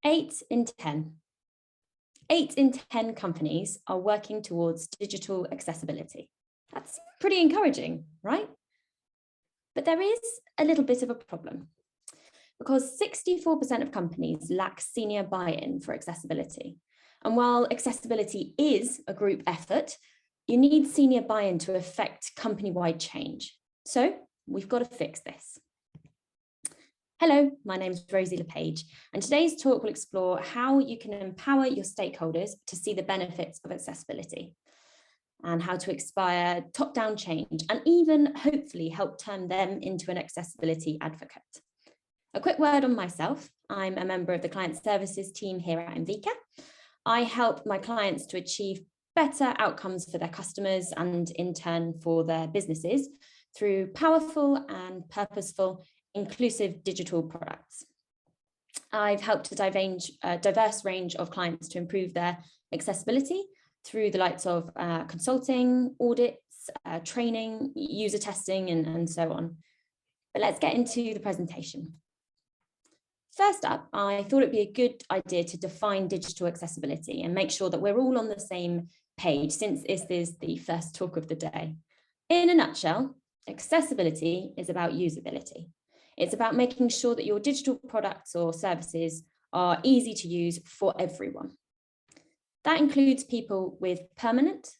8 in 10. 8 in 10 companies are working towards digital accessibility. That's pretty encouraging, right? But there is a little bit of a problem because 64% of companies lack senior buy-in for accessibility. And while accessibility is a group effort, you need senior buy-in to affect company-wide change. So we've got to fix this. Hello, my name is Rosie Le Page, and today's talk will explore how you can empower your stakeholders to see the benefits of accessibility and how to inspire top-down change and even hopefully help turn them into an accessibility advocate. A quick word on myself. I'm a member of the client services team here at Inviqa. I help my clients to achieve better outcomes for their customers and in turn for their businesses through powerful and purposeful inclusive digital products. I've helped a diverse range of clients to improve their accessibility through the likes of consulting, audits, training, user testing, and so on. But let's get into the presentation. First up, I thought it'd be a good idea to define digital accessibility and make sure that we're all on the same page, since this is the first talk of the day. In a nutshell, accessibility is about usability. It's about making sure that your digital products or services are easy to use for everyone. That includes people with permanent,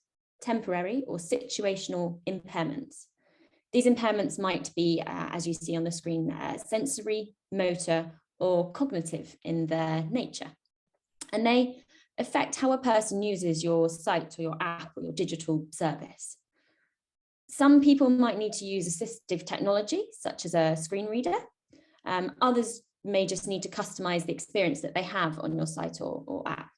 temporary, or situational impairments. These impairments might be, as you see on the screen, sensory, motor, or cognitive in their nature. And they affect how a person uses your site or your app or your digital service. Some people might need to use assistive technology, such as a screen reader. Others may just need to customize the experience that they have on your site or app.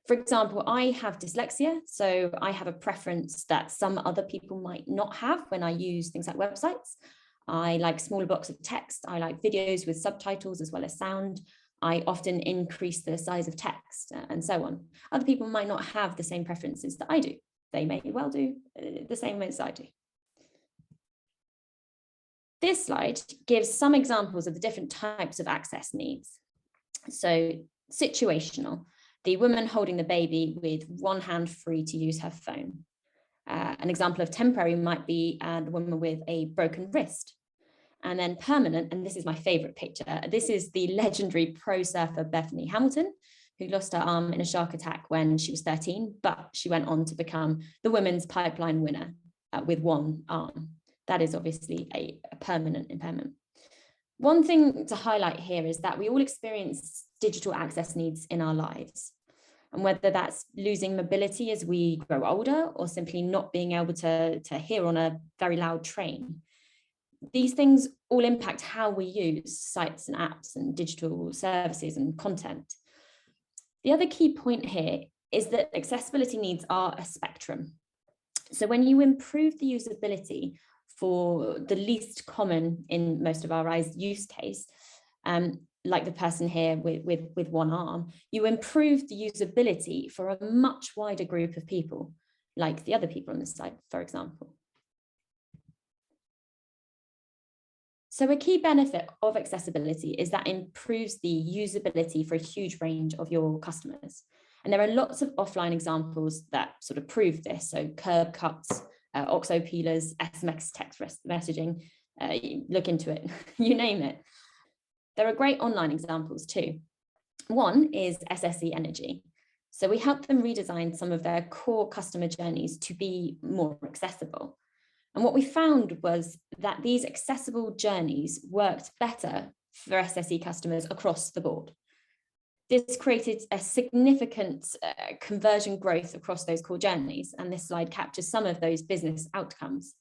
For example, I have dyslexia, so I have a preference that some other people might not have when I use things like websites. I like smaller blocks of text. I like videos with subtitles as well as sound. I often increase the size of text and so on. Other people might not have the same preferences that I do. They may well do the same as I do. This slide gives some examples of the different types of access needs. So situational, the woman holding the baby with one hand free to use her phone. An example of temporary might be the woman with a broken wrist. And then permanent, and this is my favorite picture. This is the legendary pro surfer Bethany Hamilton, who lost her arm in a shark attack when she was 13, but she went on to become the women's pipeline winner with one arm. That is obviously a permanent impairment. One thing to highlight here is that we all experience digital access needs in our lives. And whether that's losing mobility as we grow older or simply not being able to hear on a very loud train, these things all impact how we use sites and apps and digital services and content. The other key point here is that accessibility needs are a spectrum. So when you improve the usability for the least common in most of our eyes use case, like the person here with one arm, you improve the usability for a much wider group of people, like the other people on this slide, for example. So a key benefit of accessibility is that it improves the usability for a huge range of your customers. And there are lots of offline examples that sort of prove this. So curb cuts, OXO peelers, SMS text messaging, look into it, you name it. There are great online examples too. One is SSE Energy. So we help them redesign some of their core customer journeys to be more accessible. And what we found was that these accessible journeys worked better for SSE customers across the board. This created a significant conversion growth across those core journeys. And this slide captures some of those business outcomes,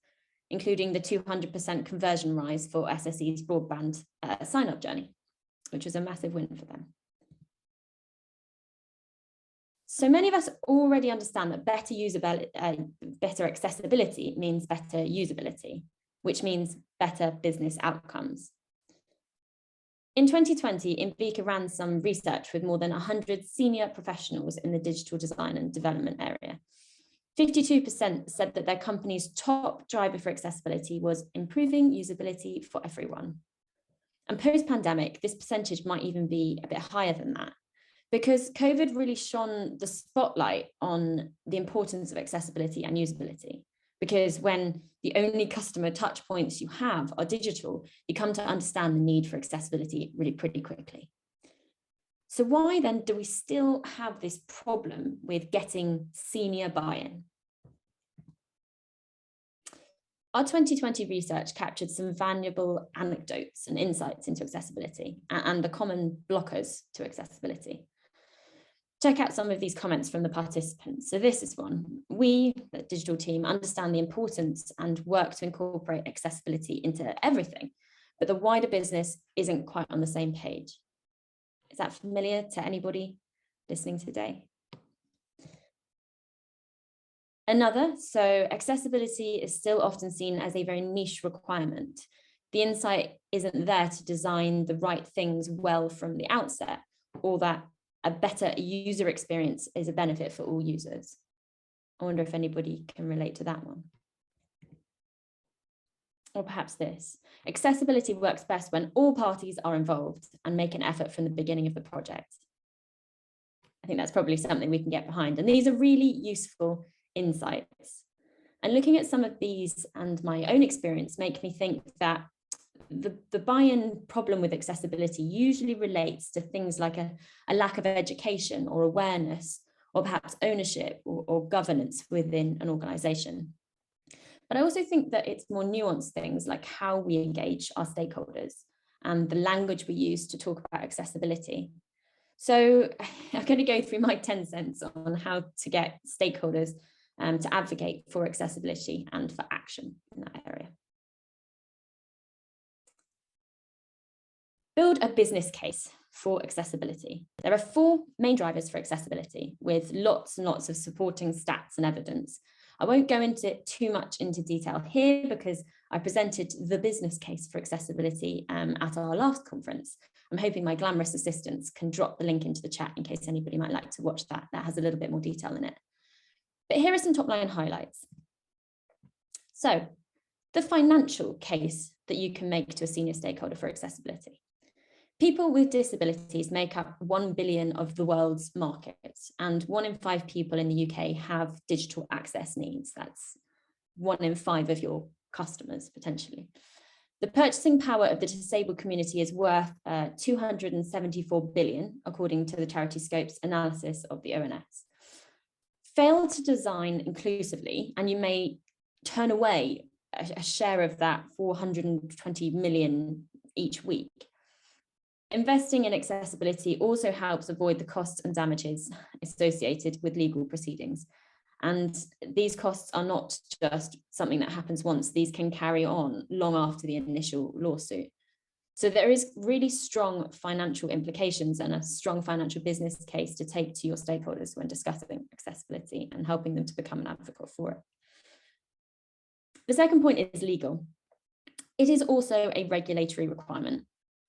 including the 200% conversion rise for SSE's broadband sign-up journey, which was a massive win for them. So many of us already understand that better accessibility means better usability, which means better business outcomes. In 2020, Inviqa ran some research with more than 100 senior professionals in the digital design and development area. 52% said that their company's top driver for accessibility was improving usability for everyone. And post-pandemic, this percentage might even be a bit higher than that. because COVID really shone the spotlight on the importance of accessibility and usability. Because when the only customer touch points you have are digital, you come to understand the need for accessibility really pretty quickly. So why then do we still have this problem with getting senior buy-in? Our 2020 research captured some valuable anecdotes and insights into accessibility and the common blockers to accessibility. Check out some of these comments from the participants. So this is one. We, the digital team, understand the importance and work to incorporate accessibility into everything, but the wider business isn't quite on the same page. Is that familiar to anybody listening today? Another, so accessibility is still often seen as a very niche requirement. The insight isn't there to design the right things well from the outset, or that a better user experience is a benefit for all users. I wonder if anybody can relate to that one. Or perhaps this. Accessibility works best when all parties are involved and make an effort from the beginning of the project. I think that's probably something we can get behind. And these are really useful insights. And looking at some of these and my own experience make me think that the buy-in problem with accessibility usually relates to things like a lack of education or awareness, or perhaps ownership or governance within an organization. But I also think that it's more nuanced things like how we engage our stakeholders and the language we use to talk about accessibility. So I'm going to go through my 10 cents on how to get stakeholders to advocate for accessibility and for action in that area. Build a business case for accessibility. There are 4 main drivers for accessibility with lots and lots of supporting stats and evidence. I won't go into too much into detail here because I presented the business case for accessibility at our last conference. I'm hoping my glamorous assistants can drop the link into the chat in case anybody might like to watch that. That has a little bit more detail in it. But here are some top line highlights. So the financial case that you can make to a senior stakeholder for accessibility. People with disabilities make up 1 billion of the world's market, and 1 in 5 people in the UK have digital access needs. That's 1 in 5 of your customers, potentially. The purchasing power of the disabled community is worth 274 billion, according to the Charity Scopes analysis of the ONS. Fail to design inclusively, and you may turn away a share of that 420 million each week. Investing in accessibility also helps avoid the costs and damages associated with legal proceedings. And these costs are not just something that happens once, these can carry on long after the initial lawsuit. So there is really strong financial implications and a strong financial business case to take to your stakeholders when discussing accessibility and helping them to become an advocate for it. The second point is legal. It is also a regulatory requirement.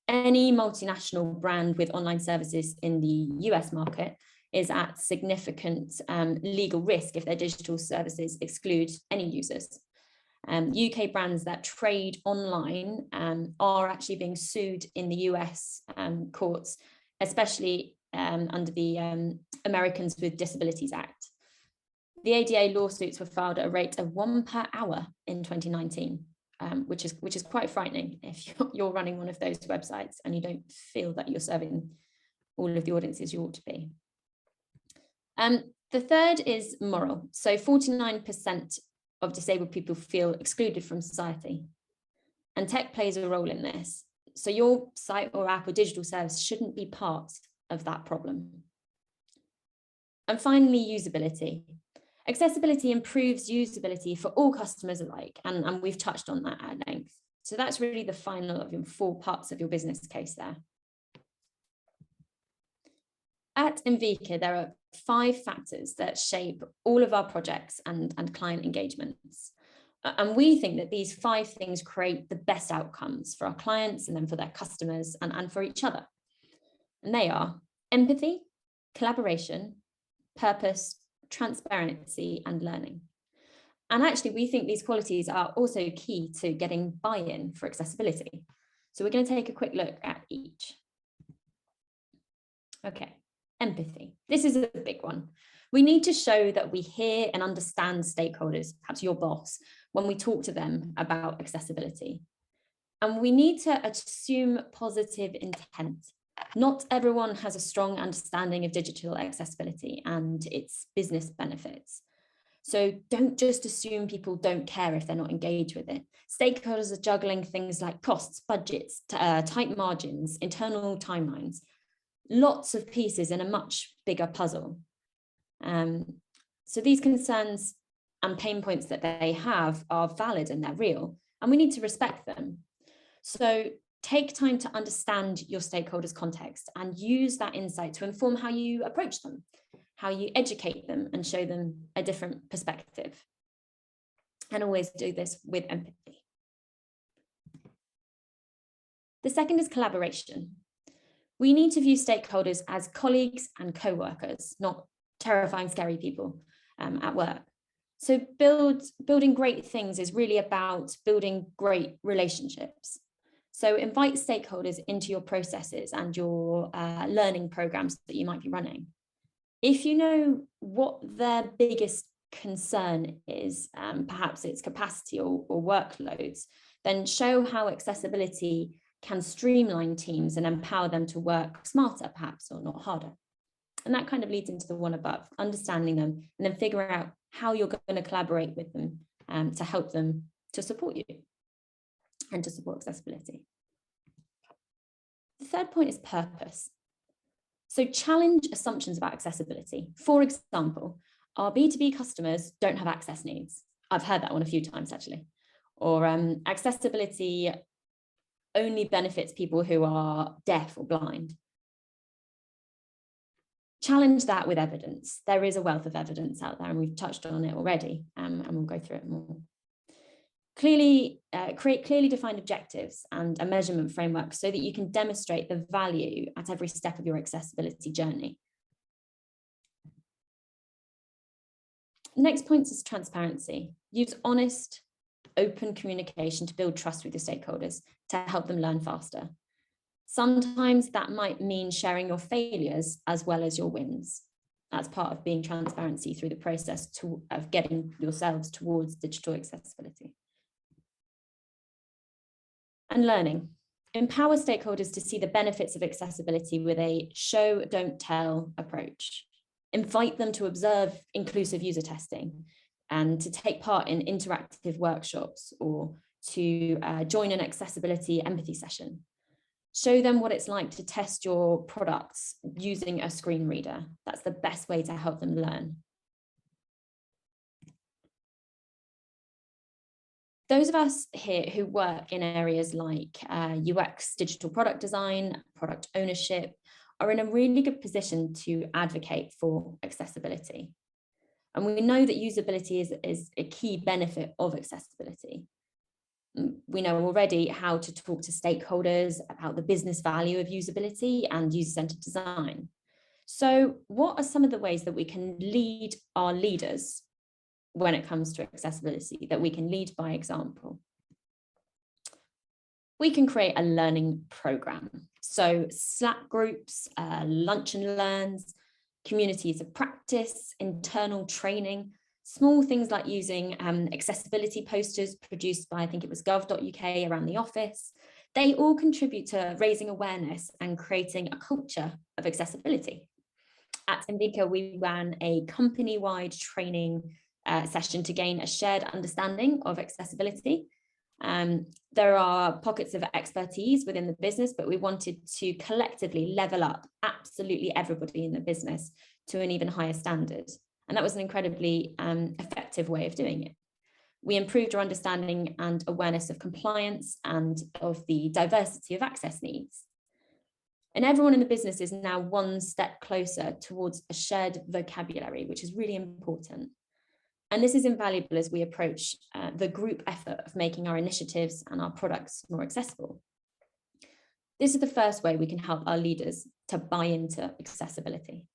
Any multinational brand with online services in the US market is at significant legal risk if their digital services exclude any users. UK brands that trade online are actually being sued in the US courts, especially under the Americans with Disabilities Act. The ADA lawsuits were filed at a rate of 1 per hour in 2019. Which is quite frightening if you're running one of those websites and you don't feel that you're serving all of the audiences you ought to be. The third is moral. So 49% of disabled people feel excluded from society, and tech plays a role in this. So your site or app or digital service shouldn't be part of that problem. And finally, usability. Accessibility improves usability for all customers alike, and we've touched on that at length. So that's really the final of your 4 parts of your business case there. At Inviqa, there are 5 factors that shape all of our projects and client engagements. And we think that these 5 things create the best outcomes for our clients and then for their customers and for each other. And they are empathy, collaboration, purpose, transparency, and learning. And actually, we think these qualities are also key to getting buy-in for accessibility. So we're going to take a quick look at each. Okay, Empathy. This is a big one. We need to show that we hear and understand stakeholders, perhaps your boss, when we talk to them about accessibility. And we need to assume positive intent. Not everyone has a strong understanding of digital accessibility and its business benefits. So don't just assume people don't care if they're not engaged with it. Stakeholders are juggling things like costs, budgets, tight margins, internal timelines, lots of pieces in a much bigger puzzle. So these concerns and pain points that they have are valid and they're real, and we need to respect them. So take time to understand your stakeholders' context and use that insight to inform how you approach them, how you educate them and show them a different perspective. And always do this with empathy. The second is collaboration. We need to view stakeholders as colleagues and co-workers, not terrifying, scary people at work. So building great things is really about building great relationships. So invite stakeholders into your processes and your learning programs that you might be running. If you know what their biggest concern is, perhaps it's capacity or workloads, then show how accessibility can streamline teams and empower them to work smarter, perhaps, or not harder. And that kind of leads into the one above, understanding them and then figure out how you're going to collaborate with them to help them to support you and to support accessibility. The third point is purpose. So challenge assumptions about accessibility. For example, our B2B customers don't have access needs. I've heard that one a few times actually. Or accessibility only benefits people who are deaf or blind. Challenge that with evidence. There is a wealth of evidence out there and we've touched on it already, and we'll go through it more. Create clearly defined objectives and a measurement framework so that you can demonstrate the value at every step of your accessibility journey. The next point is transparency. Use honest, open communication to build trust with your stakeholders to help them learn faster. Sometimes that might mean sharing your failures as well as your wins. That's part of being transparency through the process of getting yourselves towards digital accessibility. And learning. Empower stakeholders to see the benefits of accessibility with a show, don't tell approach. Invite them to observe inclusive user testing and to take part in interactive workshops or to join an accessibility empathy session. Show them what it's like to test your products using a screen reader. That's the best way to help them learn. Those of us here who work in areas like UX, digital product design, product ownership, are in a really good position to advocate for accessibility. And we know that usability is a key benefit of accessibility. We know already how to talk to stakeholders about the business value of usability and user-centered design. So what are some of the ways that we can lead our leaders when it comes to accessibility, that we can lead by example? We can create a learning program. So Slack groups, lunch and learns, communities of practice, internal training, small things like using accessibility posters produced by, I think it was gov.uk around the office. They all contribute to raising awareness and creating a culture of accessibility. At Inviqa, we ran a company-wide training session to gain a shared understanding of accessibility. There are pockets of expertise within the business, but we wanted to collectively level up absolutely everybody in the business to an even higher standard. And that was an incredibly effective way of doing it. We improved our understanding and awareness of compliance and of the diversity of access needs. And everyone in the business is now one step closer towards a shared vocabulary, which is really important. And this is invaluable as we approach the group effort of making our initiatives and our products more accessible. This is the first way we can help our leaders to buy into accessibility.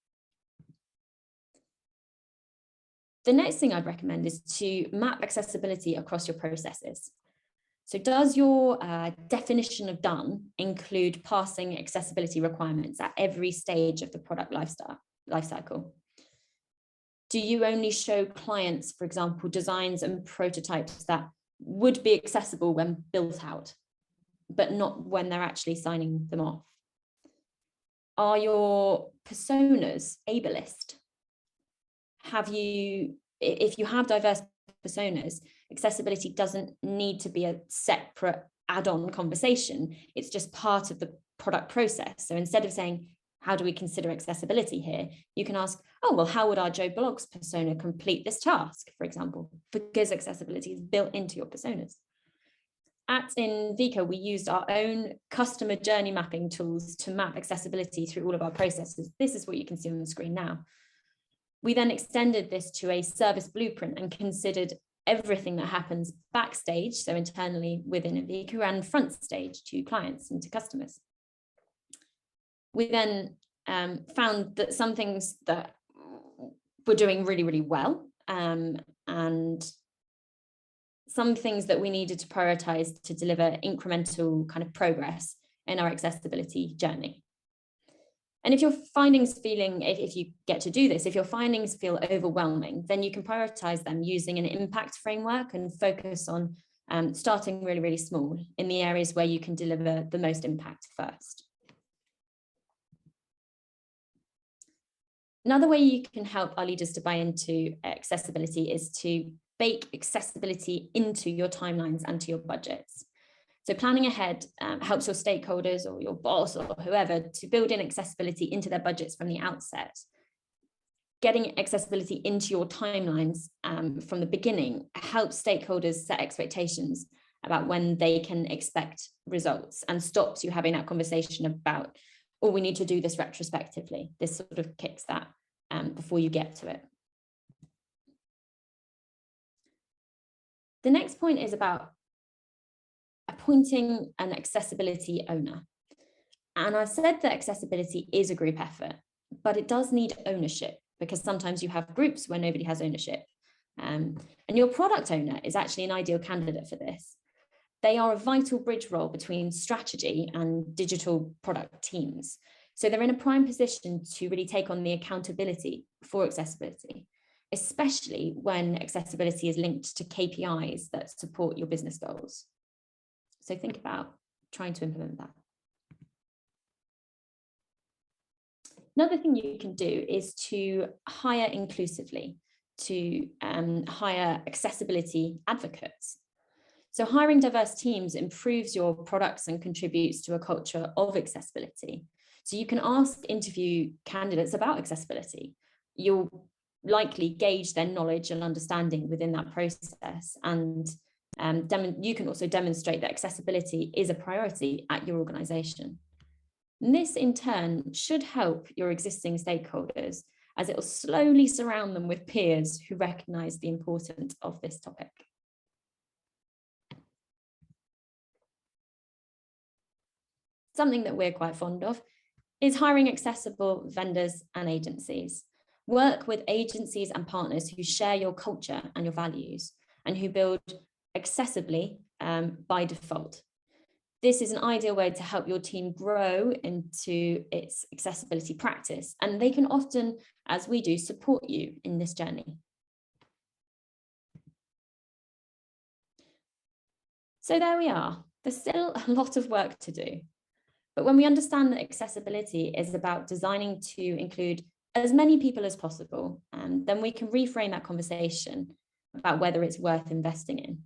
The next thing I'd recommend is to map accessibility across your processes. So does your definition of done include passing accessibility requirements at every stage of the product life cycle? Do you only show clients, for example, designs and prototypes that would be accessible when built out, but not when they're actually signing them off? Are your personas ableist? If you have diverse personas, accessibility doesn't need to be a separate add-on conversation. It's just part of the product process. So instead of saying, how do we consider accessibility here? You can ask, oh, well, how would our Joe Bloggs persona complete this task, for example, because accessibility is built into your personas. At Inviqa, we used our own customer journey mapping tools to map accessibility through all of our processes. This is what you can see on the screen now. We then extended this to a service blueprint and considered everything that happens backstage, so internally within Inviqa, and front stage to clients and to customers. We then found that some things that were doing really, really well, and some things that we needed to prioritize to deliver incremental kind of progress in our accessibility journey. And if your findings if you get to do this, if your findings feel overwhelming, then you can prioritize them using an impact framework and focus on starting really, really small in the areas where you can deliver the most impact first. Another way you can help our leaders to buy into accessibility is to bake accessibility into your timelines and to your budgets. So planning ahead helps your stakeholders or your boss or whoever to build in accessibility into their budgets from the outset. Getting accessibility into your timelines from the beginning helps stakeholders set expectations about when they can expect results and stops you having that conversation about, oh, we need to do this retrospectively. This sort of kicks that before you get to it. The next point is about appointing an accessibility owner. And I've said that accessibility is a group effort, but it does need ownership because sometimes you have groups where nobody has ownership. And your product owner is actually an ideal candidate for this. They are a vital bridge role between strategy and digital product teams. So they're in a prime position to really take on the accountability for accessibility, especially when accessibility is linked to KPIs that support your business goals. So think about trying to implement that. Another thing you can do is to hire inclusively, to hire accessibility advocates. So hiring diverse teams improves your products and contributes to a culture of accessibility. So you can interview candidates about accessibility. You'll likely gauge their knowledge and understanding within that process. And you can also demonstrate that accessibility is a priority at your organization. And this in turn should help your existing stakeholders as it will slowly surround them with peers who recognize the importance of this topic. Something that we're quite fond of is hiring accessible vendors and agencies. Work with agencies and partners who share your culture and your values and who build accessibly by default. This is an ideal way to help your team grow into its accessibility practice, and they can often, as we do, support you in this journey. So there we are. There's still a lot of work to do. But when we understand that accessibility is about designing to include as many people as possible, then we can reframe that conversation about whether it's worth investing in.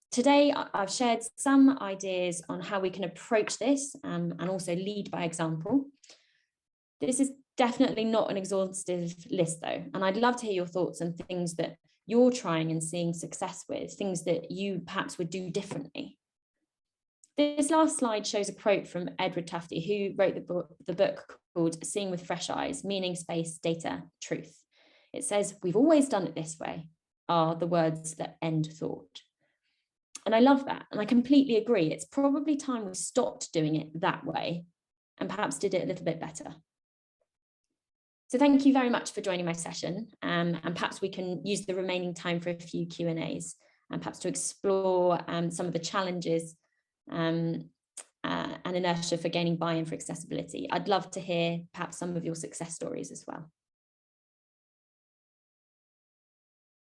Today, I've shared some ideas on how we can approach this and also lead by example. This is definitely not an exhaustive list though, and I'd love to hear your thoughts on things that you're trying and seeing success with, things that you perhaps would do differently. This last slide shows a quote from Edward Tufte, who wrote the book called Seeing with Fresh Eyes, Meaning, Space, Data, Truth. It says, "We've always done it this way," are the words that end thought. And I love that. And I completely agree. It's probably time we stopped doing it that way and perhaps did it a little bit better. So thank you very much for joining my session. And perhaps we can use the remaining time for a few Q&As. and perhaps to explore some of the challenges and inertia for gaining buy-in for accessibility. I'd love to hear perhaps some of your success stories as well.